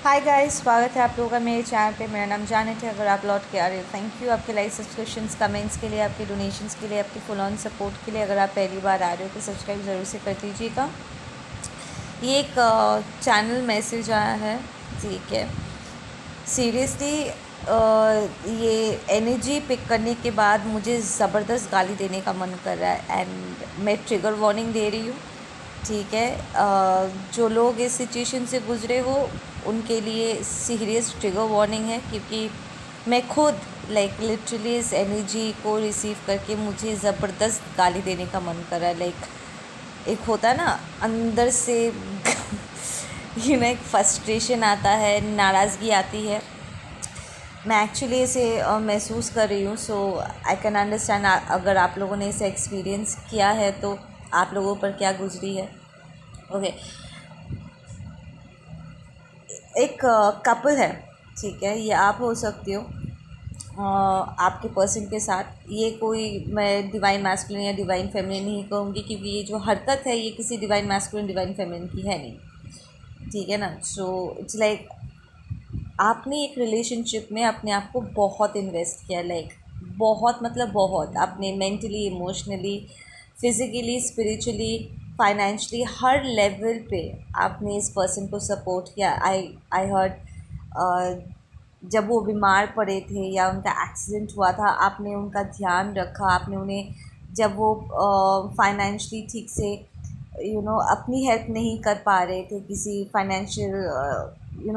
Hi guys, स्वागत है आप लोगों का मेरे चैनल पे। मेरा नाम जानत है। अगर आप लौट के आ रहे हो, थैंक यू आपके लाइक, सब्सक्रिप्शंस, कमेंट्स के लिए, आपके डोनेशंस के लिए, आपके फुल ऑन सपोर्ट के लिए। अगर आप पहली बार आ रहे हो तो सब्सक्राइब ज़रूर से कर दीजिएगा। ये एक चैनल मैसेज आया है, ठीक है। सीरियसली ये एनर्जी पिक करने के बाद मुझे ज़बरदस्त गाली देने का मन कर रहा है एंड मैं ट्रिगर वार्निंग दे रही हूँ, ठीक है। जो लोग इस सिचुएशन से गुज़रे हो उनके लिए सीरियस ट्रिगर वार्निंग है, क्योंकि मैं खुद लिटरली इस एनर्जी को रिसीव करके मुझे ज़बरदस्त गाली देने का मन कर रहा है। एक होता है ना अंदर से एक फ्रस्ट्रेशन आता है, नाराज़गी आती है। मैं एक्चुअली इसे महसूस कर रही हूँ। सो आई कैन अंडरस्टैंड अगर आप लोगों ने इसे एक्सपीरियंस किया है तो आप लोगों पर क्या गुजरी है। ओके, एक कपल है, ठीक है। ये आप हो सकते हो आपके पर्सन के साथ। ये कोई, मैं डिवाइन मैस्कुलिन या डिवाइन फेमिनिन नहीं कहूँगी, क्योंकि ये जो हरकत है ये किसी डिवाइन मैस्कुलिन डिवाइन फेमिनिन की है नहीं, ठीक है ना। सो इट्स लाइक आपने एक रिलेशनशिप में अपने आप को बहुत इन्वेस्ट किया, बहुत मतलब बहुत। आपने mentally, emotionally, physically, spiritually, financially, हर लेवल पे आपने इस पर्सन को सपोर्ट किया। आई हर्ड जब वो बीमार पड़े थे या उनका एक्सीडेंट हुआ था, आपने उनका ध्यान रखा। आपने उन्हें, जब वो फाइनेंशियली ठीक से अपनी हेल्प नहीं कर पा रहे थे, किसी फाइनेंशियल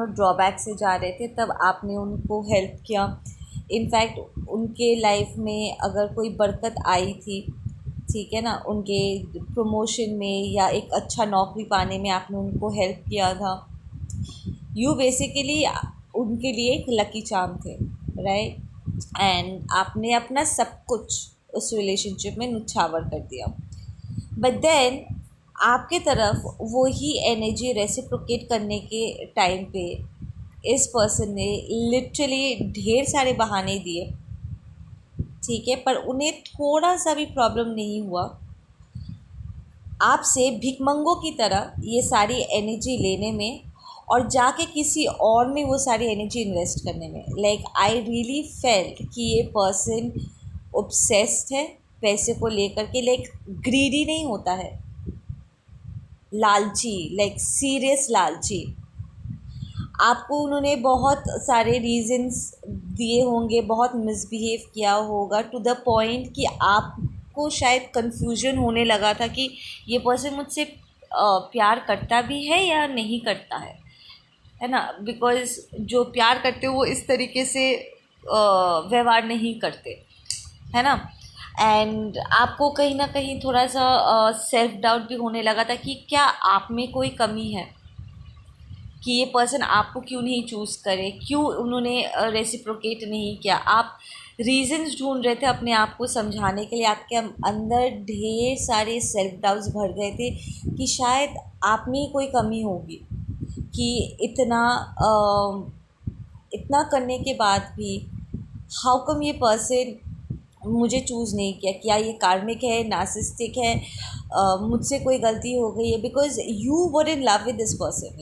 ड्रॉबैक से जा रहे थे, तब आपने उनको हेल्प किया। इनफैक्ट उनके लाइफ में अगर कोई बरकत आई थी, ठीक है ना, उनके प्रमोशन में या एक अच्छा नौकरी पाने में आपने उनको हेल्प किया था। यू बेसिकली उनके लिए एक लकी चार्म थे, राइट। एंड आपने अपना सब कुछ उस रिलेशनशिप में नुछावर कर दिया। बट देन आपके तरफ वही एनर्जी रेसिप्रोकेट करने के टाइम पे इस पर्सन ने लिटरली ढेर सारे बहाने दिए, ठीक है। पर उन्हें थोड़ा सा भी प्रॉब्लम नहीं हुआ आपसे भिखमंगों की तरह ये सारी एनर्जी लेने में और जाके किसी और में वो सारी एनर्जी इन्वेस्ट करने में। आई रियली फेल्ट कि ये पर्सन ऑब्सेस्ड है पैसे को लेकर के। ग्रीडी नहीं होता है, लालची, सीरियस लालची। आपको उन्होंने बहुत सारे रीजंस दिए होंगे, बहुत मिसबिहेव किया होगा, टू द पॉइंट कि आपको शायद कंफ्यूजन होने लगा था कि ये पर्सन मुझसे प्यार करता भी है या नहीं करता है ना। बिकॉज़ जो प्यार करते हो वो इस तरीके से व्यवहार नहीं करते, है ना। एंड आपको कहीं ना कहीं थोड़ा सा सेल्फ डाउट भी होने लगा था कि क्या आप में कोई कमी है, कि ये पर्सन आपको क्यों नहीं चूज़ करे, क्यों उन्होंने रेसिप्रोकेट नहीं किया। आप रीजंस ढूंढ रहे थे अपने आप को समझाने के लिए। आपके अंदर ढेर सारे सेल्फ डाउट्स भर गए थे कि शायद आप में ही कोई कमी होगी, कि इतना करने के बाद भी हाउ कम ये पर्सन मुझे चूज़ नहीं किया। क्या ये कार्मिक है, नार्सिसिस्टिक है, मुझसे कोई गलती हो गई है। Because you were in love with this person,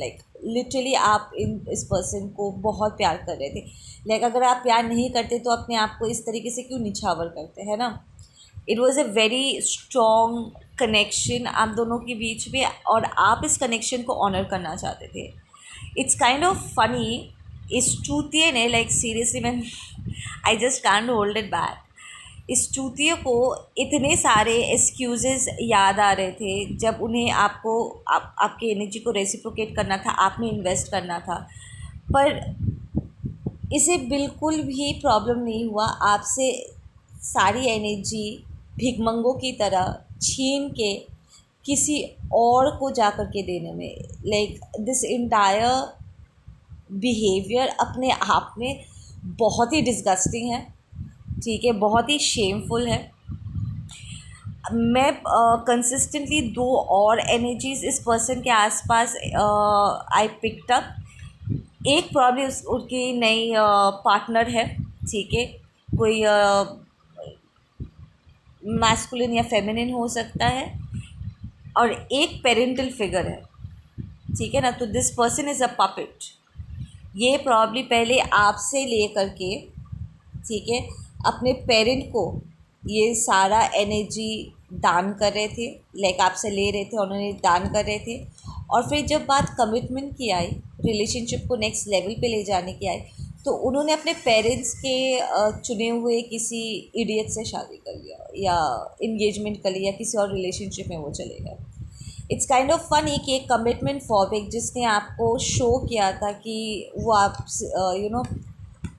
literally आप इस पर्सन को बहुत प्यार कर रहे थे। अगर आप प्यार नहीं करते तो अपने आप को इस तरीके से क्यों निछावर करते हैं ना। It was a very strong connection आप दोनों के बीच में, और आप इस कनेक्शन को ऑनर करना चाहते थे। इट्स काइंड ऑफ फनी, इस चूतिए ने, seriously man, I just can't hold it back. इस चूतिए को इतने सारे एक्सक्यूज़ेस याद आ रहे थे जब उन्हें आपके एनर्जी को रेसिप्रोकेट करना था, आपने इन्वेस्ट करना था। पर इसे बिल्कुल भी प्रॉब्लम नहीं हुआ आपसे सारी एनर्जी भिखमंगों की तरह छीन के किसी और को जा कर के देने में। दिस इंटायर बिहेवियर अपने आप में बहुत ही डिस्गस्टिंग है, ठीक है, बहुत ही शेमफुल है। मैं कंसिस्टेंटली दो और एनर्जीज इस पर्सन के आसपास आई पिक्ड अप। एक प्रॉब्लम उसकी नई पार्टनर है, ठीक है, कोई मैस्कुलिन या फेमिनिन हो सकता है, और एक पेरेंटल फिगर है, ठीक है ना। तो this person is a puppet. ये प्रॉब्ली पहले आपसे ले करके, ठीक है, अपने पेरेंट को ये सारा एनर्जी दान कर रहे थे, लाइक आपसे ले रहे थे, उन्होंने दान कर रहे थे। और फिर जब बात कमिटमेंट की आई, रिलेशनशिप को नेक्स्ट लेवल पे ले जाने की आई, तो उन्होंने अपने पेरेंट्स के चुने हुए किसी इडियट से शादी कर लिया या इंगेजमेंट कर लिया, किसी और रिलेशनशिप में वो चले गए। इट्स काइंड ऑफ फनी कि एक कमिटमेंट फॉबिक जिसने आपको शो किया था कि वो आप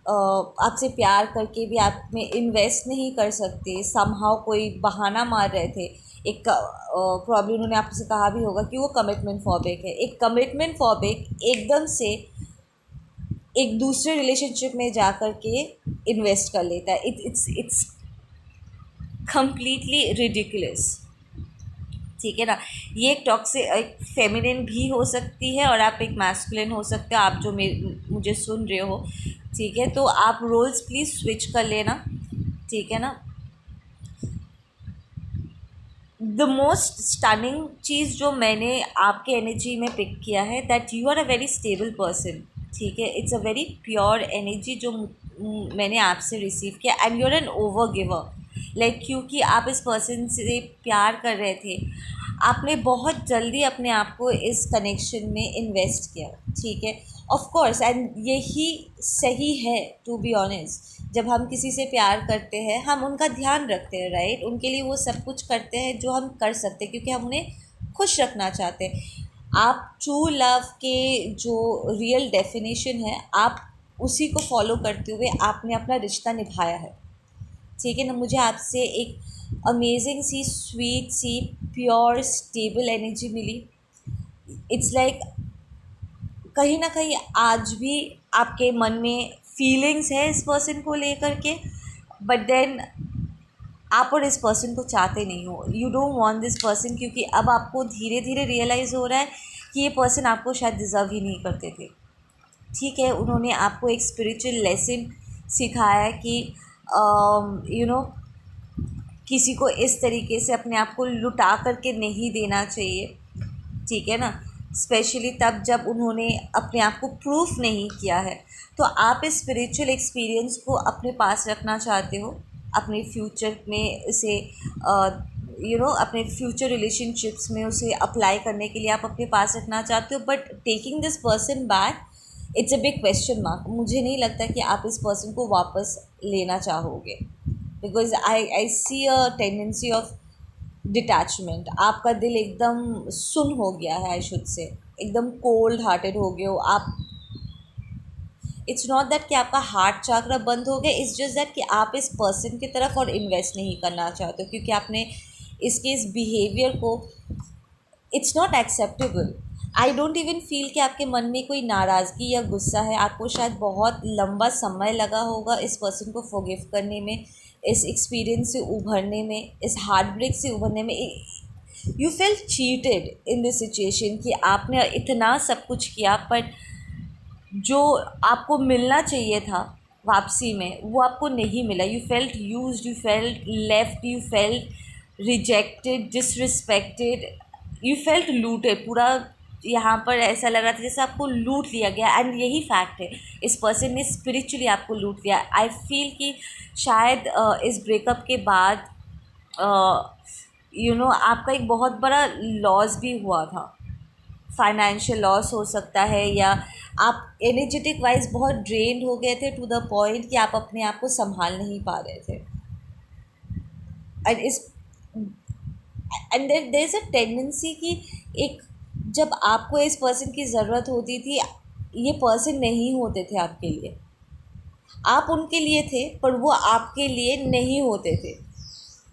आपसे प्यार करके भी आप में इन्वेस्ट नहीं कर सकते, समहाउ कोई बहाना मार रहे थे। एक प्रॉब्लम उन्होंने आपसे कहा भी होगा कि वो कमिटमेंट फॉबिक है। एक कमिटमेंट फॉबिक एकदम से एक दूसरे रिलेशनशिप में जा कर के इन्वेस्ट कर लेता है। इट्स कम्प्लीटली रिडिकुलस, ठीक है ना। ये एक टॉक्सिक, एक फेमिनिन भी हो सकती है और आप एक मैस्कुलिन हो सकते हो, आप जो मुझे सुन रहे हो, ठीक है। तो आप रोल्स प्लीज़ स्विच कर लेना, ठीक है ना। द मोस्ट स्टनिंग चीज़ जो मैंने आपके एनर्जी में पिक किया है, that you are a very stable person, ठीक है। It's a very pure energy जो मैंने आपसे रिसीव किया। And you are an over giver, like क्योंकि आप इस पर्सन से प्यार कर रहे थे, आपने बहुत जल्दी अपने आप को इस कनेक्शन में इन्वेस्ट किया, ठीक है। ऑफ कोर्स, एंड यही सही है टू बी ऑनेस्ट। जब हम किसी से प्यार करते हैं, हम उनका ध्यान रखते हैं, राइट। उनके लिए वो सब कुछ करते हैं जो हम कर सकते हैं, क्योंकि हम उन्हें खुश रखना चाहते हैं। आप ट्रू लव के जो रियल डेफिनेशन है, आप उसी को फॉलो करते हुए आपने अपना रिश्ता निभाया है, ठीक है ना। मुझे आपसे एक अमेजिंग सी, स्वीट सी, प्योर स्टेबल एनर्जी मिली। इट्स लाइक कहीं ना कहीं आज भी आपके मन में फीलिंग्स है इस पर्सन को लेकर के, बट देन आप और इस पर्सन को चाहते नहीं हो, you don't want this person, क्योंकि अब आपको धीरे धीरे रियलाइज़ हो रहा है कि ये पर्सन आपको शायद डिज़र्व ही नहीं करते थे, ठीक है। उन्होंने आपको एक स्पिरिचुअल लेसन सिखाया कि किसी को इस तरीके से अपने आप को लुटा करके नहीं देना चाहिए, ठीक है ना। स्पेशली तब जब उन्होंने अपने आप को प्रूफ नहीं किया है। तो आप इस स्पिरिचुअल एक्सपीरियंस को अपने पास रखना चाहते हो, अपने फ्यूचर में इसे अपने फ्यूचर रिलेशनशिप्स में उसे अप्लाई करने के लिए आप अपने पास रखना चाहते हो। But taking this person back, it's a big question mark. मुझे नहीं लगता कि आप इस पर्सन को वापस लेना चाहोगे, because I see a tendency of detachment. आपका दिल एकदम सुन हो गया है, आई शुड से, एकदम कोल्ड हार्टेड हो गए हो आप। इट्स नॉट दैट कि आपका हार्ट चाकरा बंद हो गया, इट्स जस्ट दैट कि आप इस पर्सन की तरफ और इन्वेस्ट नहीं करना चाहते हो, क्योंकि आपने इसके इस बिहेवियर को, it's not acceptable. I don't even feel कि आपके मन में कोई नाराज़गी या गुस्सा है। आपको शायद बहुत लंबा समय लगा होगा इस पर्सन को फॉरगिव करने में, इस एक्सपीरियंस से उभरने में, इस हार्ट ब्रेक से उभरने में। You fail cheated in this situation कि आपने इतना सब कुछ किया, पर जो आपको मिलना चाहिए था वापसी में, वो आपको नहीं मिला। You felt used, you felt left, you felt rejected, disrespected, you felt looted. पूरा यहाँ पर ऐसा लग रहा था जैसे आपको लूट लिया गया। एंड यही फैक्ट है, इस पर्सन ने स्पिरिचुअली आपको लूट लिया। आई फील कि शायद इस ब्रेकअप के बाद आपका एक बहुत बड़ा लॉस भी हुआ था, फाइनेंशियल लॉस हो सकता है, या आप एनर्जेटिक वाइज बहुत ड्रेन्ड हो गए थे टू द पॉइंट कि आप अपने आप को संभाल नहीं पा रहे थे। एंड इस and there is a tendency कि एक, जब आपको इस पर्सन की ज़रूरत होती थी, ये पर्सन नहीं होते थे आपके लिए। आप उनके लिए थे, पर वो आपके लिए नहीं होते थे,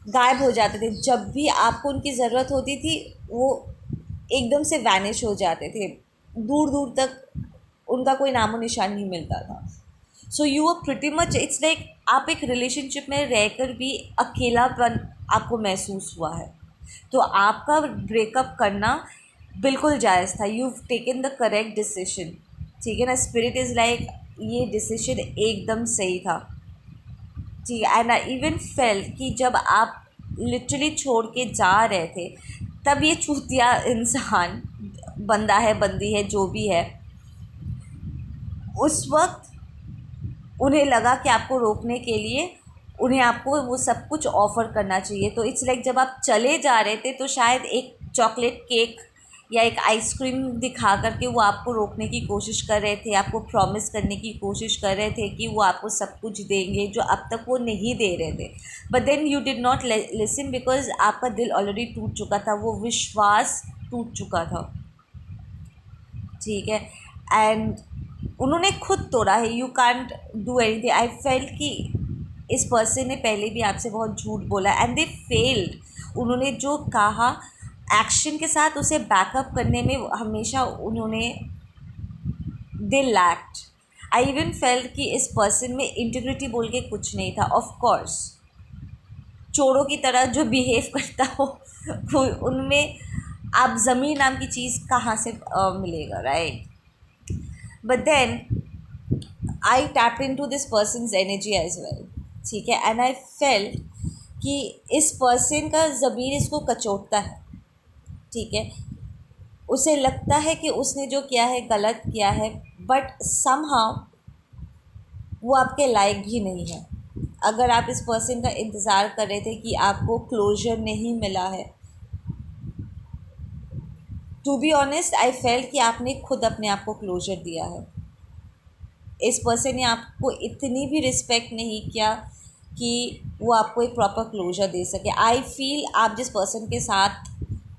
गायब हो जाते थे। जब भी आपको उनकी ज़रूरत होती थी, वो एकदम से वैनिश हो जाते थे, दूर दूर तक उनका कोई नामो निशान नहीं मिलता था। So you are pretty much, it's like आप एक रिलेशनशिप में रहकर भी अकेलापन आपको महसूस हुआ है। तो आपका ब्रेकअप करना बिल्कुल जायज़ था। You taken the correct decision, ठीक है ना। स्पिरिट इज़ लाइक ये डिसीजन एकदम सही था, ठीक है। एंड आई इवन फेल्ट कि जब आप लिटरली छोड़ के जा रहे थे, तब ये चूतिया इंसान, बंदा है, बंदी है, जो भी है, उस वक्त उन्हें लगा कि आपको रोकने के लिए उन्हें आपको वो सब कुछ ऑफ़र करना चाहिए। तो इट्स लाइक जब आप चले जा रहे थे तो शायद एक चॉकलेट केक या एक आइसक्रीम दिखा कर के वो आपको रोकने की कोशिश कर रहे थे, आपको प्रॉमिस करने की कोशिश कर रहे थे कि वो आपको सब कुछ देंगे जो अब तक वो नहीं दे रहे थे। But then you did not listen because आपका दिल ऑलरेडी टूट चुका था, वो विश्वास टूट चुका था, ठीक है। एंड उन्होंने खुद तोड़ा है, you can't do anything. I felt कि इस पर्सन ने पहले भी आपसे बहुत झूठ बोला एंड दे फेल्ड। उन्होंने जो कहा एक्शन के साथ उसे बैकअप करने में हमेशा उन्होंने दे लैक्ड। आई इवन फेल्ट कि इस पर्सन में इंटीग्रिटी बोल के कुछ नहीं था। ऑफ कोर्स चोरों की तरह जो बिहेव करता हो उनमें आप ज़मीन नाम की चीज़ कहाँ से मिलेगा, right. But then I tap into this person's energy as well, ठीक है। एंड आई फेल्ट कि इस पर्सन का ज़मीर इसको कचोटता है, ठीक है। उसे लगता है कि उसने जो किया है गलत किया है, बट समहाउ वो आपके लायक भी नहीं है। अगर आप इस पर्सन का इंतज़ार कर रहे थे कि आपको क्लोजर नहीं मिला है, to be honest I felt कि आपने खुद अपने आप को क्लोजर दिया है। इस पर्सन ने आपको इतनी भी रिस्पेक्ट नहीं किया कि वो आपको एक प्रॉपर क्लोजर दे सके। आई फील आप जिस पर्सन के साथ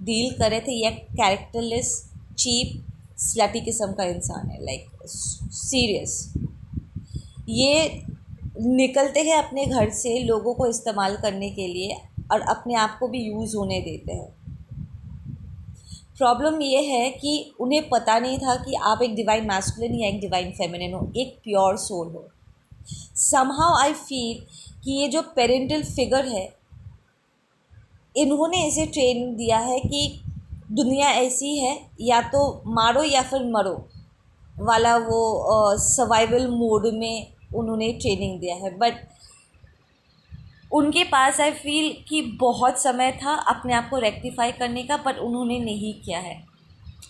डील कर रहे थे ये कैरेक्टरलेस चीप स्लटी किस्म का इंसान है, लाइक सीरियस। ये निकलते हैं अपने घर से लोगों को इस्तेमाल करने के लिए और अपने आप को भी यूज़ होने देते हैं। प्रॉब्लम ये है कि उन्हें पता नहीं था कि आप एक डिवाइन मैस्कुलिन या एक डिवाइन फेमिनिन हो, एक प्योर सोल हो। समहाउ आई फील कि ये जो पेरेंटल फिगर है इन्होंने इसे ट्रेनिंग दिया है कि दुनिया ऐसी है, या तो मारो या फिर मरो वाला वो सर्वाइवल मोड में उन्होंने ट्रेनिंग दिया है। बट उनके पास आई फील कि बहुत समय था अपने आप को रेक्टिफाई करने का, बट उन्होंने नहीं किया है।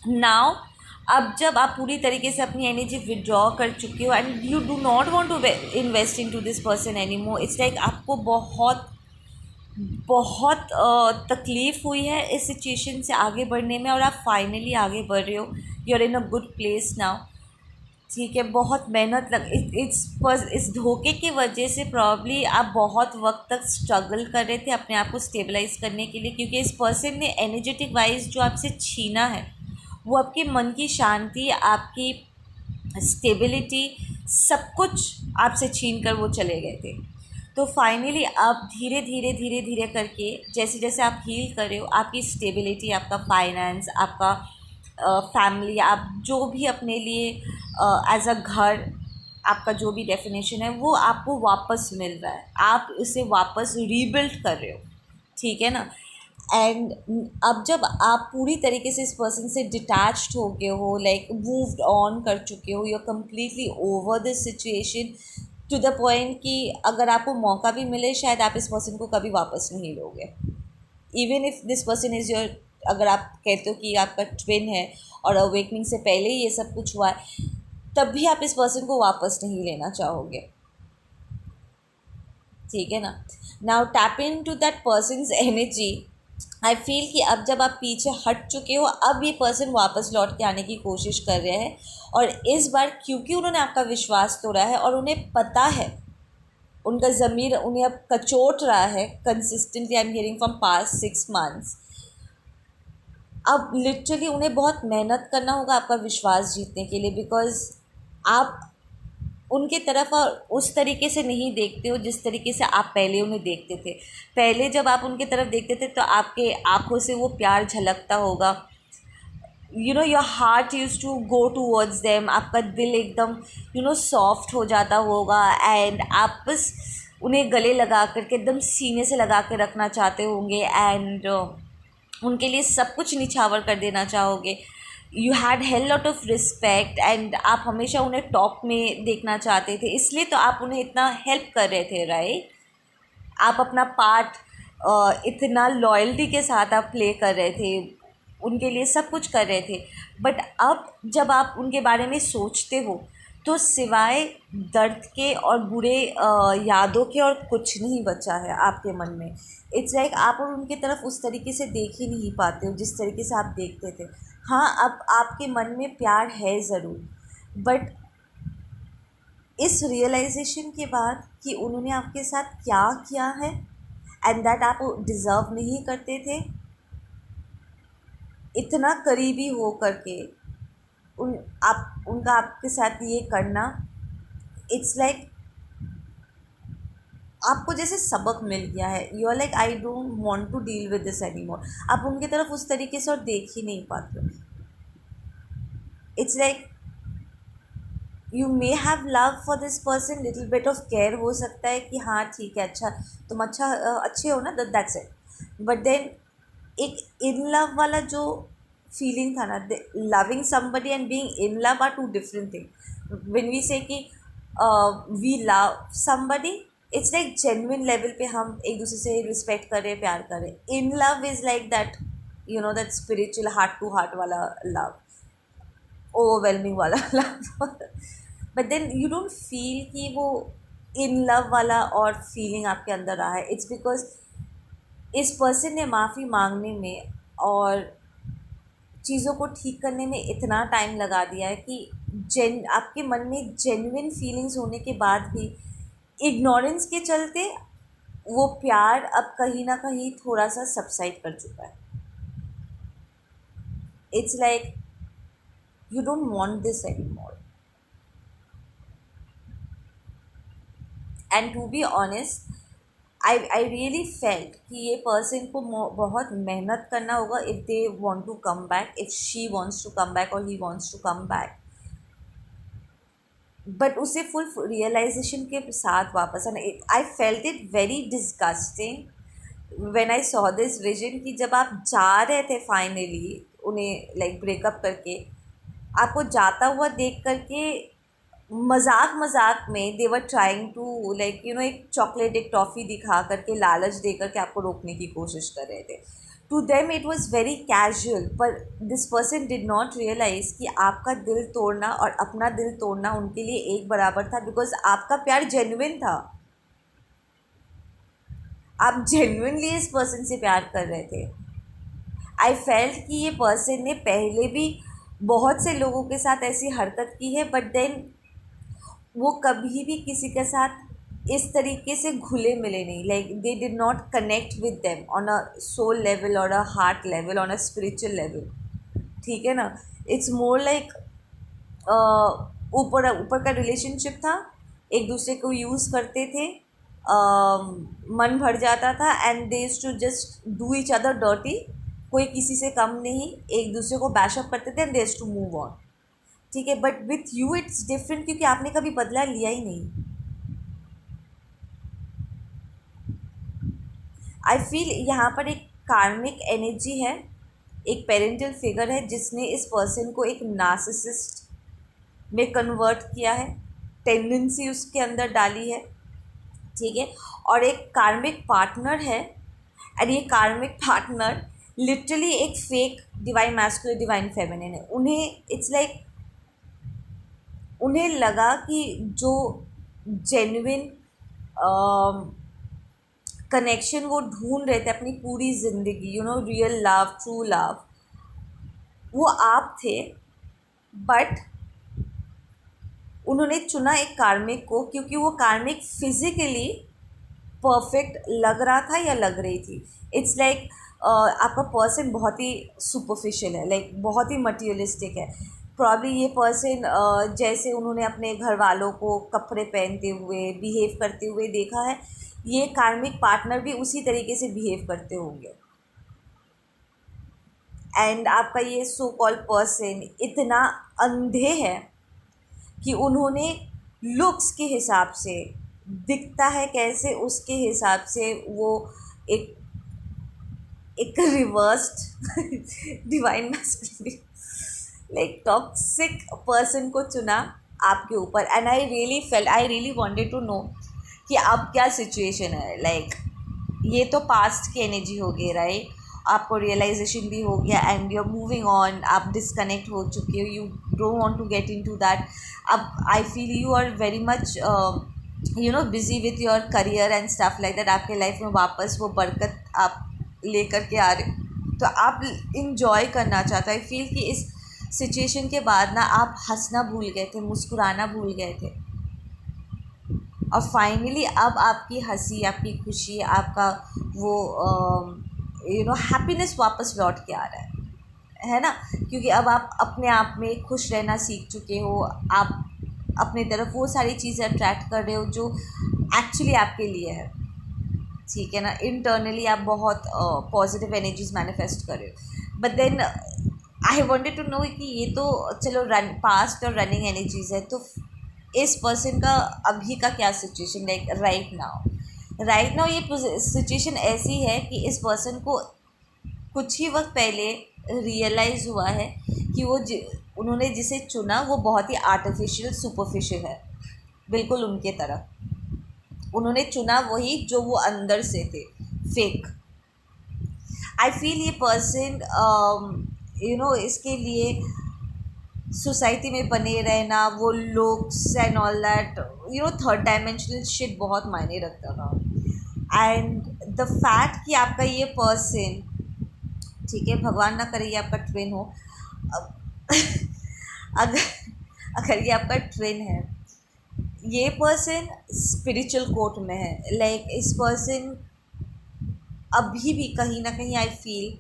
नाउ अब जब आप पूरी तरीके से अपनी एनर्जी विड्रॉ कर चुके हो and you do not want to invest into this person any more, it's like आपको बहुत बहुत तकलीफ़ हुई है इस सिचुएशन से आगे बढ़ने में और आप फाइनली आगे बढ़ रहे हो। You are in a good place now, ठीक है। बहुत मेहनत लग इस धोखे की वजह से प्रॉब्ली आप बहुत वक्त तक स्ट्रगल कर रहे थे अपने आप को स्टेबलाइज करने के लिए, क्योंकि इस पर्सन ने एनर्जेटिक वाइज जो आपसे छीना है वो आपके मन की शांति, आपकी स्टेबिलिटी, सब कुछ आपसे छीन कर वो चले गए थे। तो फाइनली आप धीरे धीरे धीरे धीरे करके जैसे जैसे आप हील कर रहे हो, आपकी स्टेबिलिटी, आपका फाइनेंस, आपका फैमिली, आप जो भी अपने लिए एज अ घर आपका जो भी डेफिनेशन है वो आपको वापस मिल रहा है, आप उसे वापस रीबिल्ड कर रहे हो, ठीक है ना। एंड अब जब आप पूरी तरीके से इस पर्सन से डिटैच्ड हो गए हो, लाइक मूव्ड ऑन कर चुके हो, you are completely over this situation to the point कि अगर आपको मौका भी मिले शायद आप इस पर्सन को कभी वापस नहीं लोगे। Even if this person is your, अगर आप कहते हो कि आपका ट्विन है और अवेकनिंग से पहले ही ये सब कुछ हुआ है, तब भी आप इस पर्सन को वापस नहीं लेना चाहोगे, ठीक है ना। Now tap into that person's energy. I feel कि अब जब आप पीछे हट चुके हो, अब ये पर्सन वापस लौट के आने की कोशिश कर रहे हैं, और इस बार क्योंकि उन्होंने आपका विश्वास तोड़ा है और उन्हें पता है, उनका ज़मीर उन्हें अब कचोट रहा है consistently, I am hearing from past 6 months। अब लिटरली उन्हें बहुत मेहनत करना होगा आपका विश्वास जीतने के लिए, बिकॉज़ आप उनके तरफ और उस तरीके से नहीं देखते हो जिस तरीके से आप पहले उन्हें देखते थे। पहले जब आप उनके तरफ देखते थे तो आपके आँखों से वो प्यार झलकता होगा, you know your heart use to go towards them, आपका दिल एकदम सॉफ्ट हो जाता होगा एंड आप बस उन्हें गले लगा करके एकदम सीने से लगा के रखना चाहते होंगे एंड उनके लिए सब कुछ निछावर कर देना चाहोगे। You had hell lot of respect and आप हमेशा उन्हें टॉप में देखना चाहते थे, इसलिए तो आप उन्हें इतना हेल्प कर रहे थे, राइट। आप अपना पार्ट इतना लॉयल्टी के साथ आप प्ले कर रहे थे, उनके लिए सब कुछ कर रहे थे। बट अब जब आप उनके बारे में सोचते हो तो सिवाय दर्द के और बुरे यादों के और कुछ नहीं बचा है आपके मन में। इट्स लाइक आप और उनकी तरफ उस तरीके से देख ही नहीं पाते हो जिस तरीके से आप देखते थे। हाँ, अब आपके मन में प्यार है ज़रूर, बट इस रियलाइजेशन के बाद कि उन्होंने आपके साथ क्या किया है एंड दैट आप डिज़र्व नहीं करते थे, इतना करीबी हो करके उनका आपके साथ ये करना, इट्स लाइक आपको जैसे सबक मिल गया है। You are like I don't want to deal with this any more. आप उनकी तरफ उस तरीके से और देख ही नहीं पाते। It's like you may have love for this person, little bit of care हो सकता है कि हाँ ठीक है, अच्छा तुम अच्छे हो ना, दैट्स इट। बट देन एक इन लव वाला जो फीलिंग था ना, loving somebody and being in love are two different thing. When we say कि we love somebody, it's like genuine level पे हम एक दूसरे से रिस्पेक्ट करें, प्यार करें। In love is like that, you know, that spiritual heart to heart वाला लव, ओवरवेलमिंग वाला love. But then you don't feel कि वो इन लव वाला और फीलिंग आपके अंदर रहा है। इट्स बिकॉज इस पर्सन ने माफ़ी मांगने में और चीज़ों को ठीक करने में इतना टाइम लगा दिया है कि आपके मन में जेन्युइन फीलिंग्स होने के बाद भी इग्नोरेंस के चलते वो प्यार अब कहीं ना कहीं थोड़ा सा सबसाइड कर चुका है। It's like you don't want this any more. And to be honest, I really felt कि ये पर्सन को बहुत मेहनत करना होगा if they want to come back, if she wants to come back और he wants to come back. But उसे full realisation के साथ वापस आना, I felt it very disgusting when I saw this vision कि जब आप जा रहे थे फाइनली उन्हें लाइक ब्रेकअप करके, आपको जाता हुआ देख करके मजाक मजाक में they were trying to like you know एक चॉकलेट एक टॉफ़ी दिखा करके लालच दे करके आपको रोकने की कोशिश कर रहे थे। To them it was very casual, पर this person did not realise कि आपका दिल तोड़ना और अपना दिल तोड़ना उनके लिए एक बराबर था, बिकॉज आपका प्यार जेन्युइन था। आप जेन्युइनली इस पर्सन से प्यार कर रहे थे। आई फेल्ट कि ये पर्सन ने पहले भी बहुत से लोगों के साथ ऐसी हरकत की है, बट देन वो कभी भी किसी के साथ इस तरीके से घुले मिले नहीं। Like they did not connect with them on a soul level और a heart level, on a spiritual level. ठीक है ना? इट्स मोर लाइक ऊपर ऊपर का रिलेशनशिप था, एक दूसरे को यूज़ करते थे, मन भर जाता था and they used to just do each other dirty. कोई किसी से कम नहीं, एक दूसरे को बैशअप करते थे and they used to move on. ठीक है, but with you it's different क्योंकि आपने कभी बदला लिया ही नहीं। आई फील यहाँ पर एक कार्मिक एनर्जी है, एक पेरेंटल फिगर है जिसने इस पर्सन को एक नार्सिसिस्ट में कन्वर्ट किया है, टेंडेंसी उसके अंदर डाली है। ठीक है, और एक कार्मिक पार्टनर है, एंड ये कार्मिक पार्टनर लिटरली एक fake divine masculine divine feminine है। उन्हें इट्स लाइक उन्हें लगा कि जो जेन्युइन कनेक्शन वो ढूंढ रहे थे अपनी पूरी ज़िंदगी, you know, real love, true love, वो आप थे। बट उन्होंने चुना एक कार्मिक को क्योंकि वो कार्मिक फिज़िकली परफेक्ट लग रहा था या लग रही थी। इट्स लाइक आपका पर्सन बहुत ही सुपरफिशियल है, लाइक बहुत ही मटीरियलिस्टिक है। प्रॉब्ली ये पर्सन जैसे उन्होंने अपने घर वालों को कपड़े पहनते हुए बिहेव करते हुए देखा है, ये कार्मिक पार्टनर भी उसी तरीके से बिहेव करते होंगे। एंड आपका ये सो कॉल्ड पर्सन इतना अंधे है कि उन्होंने लुक्स के हिसाब से, दिखता है कैसे उसके हिसाब से, वो एक एक reversed divine masculinity like toxic person को चुना आपके ऊपर। And I really wanted to know कि अब क्या सिचुएशन है। लाइक ये तो पास्ट की एनर्जी हो गई, राइट? आपको रियलाइजेशन भी हो गया and you are moving on, आप डिस्कनेक्ट हो चुके हो, don't want to get into that. अब I feel you are very much busy with your career and stuff like that. आपके लाइफ में वापस वो बरकत आप लेकर के आ रहे, तो आप इंजॉय करना चाहते। आई फील कि इस सिचुएशन के बाद ना आप हंसना भूल गए थे, मुस्कुराना भूल गए थे, और फाइनली अब आपकी हंसी, आपकी खुशी, आपका वो हैप्पीनेस वापस लौट के आ रहा है ना। क्योंकि अब आप अपने आप में खुश रहना सीख चुके हो, आप अपने तरफ वो सारी चीज़ें अट्रैक्ट कर रहे हो जो एक्चुअली आपके लिए है, ठीक है ना। इंटरनली आप बहुत पॉजिटिव एनर्जीज मैनिफेस्ट कर रहे हो। But then I wanted to know कि ये तो चलो पास्ट और रनिंग एनर्जीज है, तो इस पर्सन का अभी का क्या सिचुएशन, लाइक राइट नाउ ये सिचुएशन ऐसी है कि इस पर्सन को कुछ ही वक्त पहले रियलाइज़ हुआ है कि उन्होंने जिसे चुना वो बहुत ही आर्टिफिशियल, सुपरफिशियल है, बिल्कुल उनके तरह। उन्होंने चुना वही जो वो अंदर से थे, फेक। आई फील ये पर्सन इसके लिए सोसाइटी में बने रहना, वो looks and all that, third dimensional shit बहुत मायने रखता था। एंड द फैक्ट कि आपका ये पर्सन, ठीक है, भगवान ना करे ये आपका ट्विन हो, अगर अगर ये आपका ट्विन है, ये पर्सन स्पिरिचुअल कोर्ट में है। लाइक इस पर्सन अभी भी कहीं ना कहीं आई फील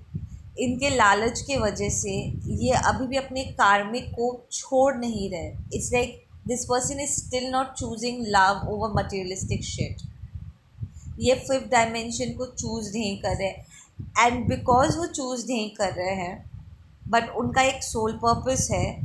इनके लालच के वजह से ये अभी भी अपने कार्मिक को छोड़ नहीं रहे। It's like this person is still not choosing love over materialistic shit. ये फिफ्थ डायमेंशन को चूज़ नहीं कर रहे, एंड बिकॉज वो चूज़ नहीं कर रहे हैं, बट उनका एक सोल पर्पस है।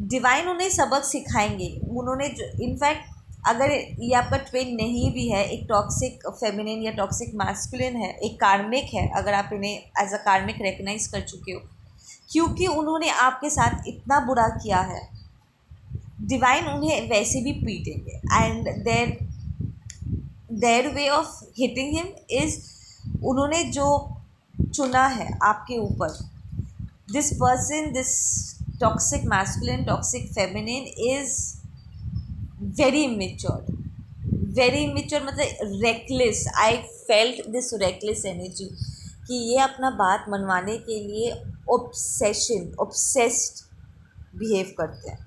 डिवाइन उन्हें सबक सिखाएंगे। उन्होंने जो इनफैक्ट अगर ये आपका ट्विन नहीं भी है, एक टॉक्सिक फेमिनिन या टॉक्सिक मैस्कुलिन है, एक कार्मिक है, अगर आप इन्हें एज अ कार्मिक रिकग्नाइज कर चुके हो, क्योंकि उन्होंने आपके साथ इतना बुरा किया है, डिवाइन उन्हें वैसे भी पीटेंगे। And their way of hitting him is, उन्होंने जो चुना है आपके ऊपर, this person, this toxic masculine, toxic feminine is very immature, मतलब reckless. I felt this reckless energy कि ये अपना बात मनवाने के लिए ऑब्सेस्ड बिहेव करते हैं।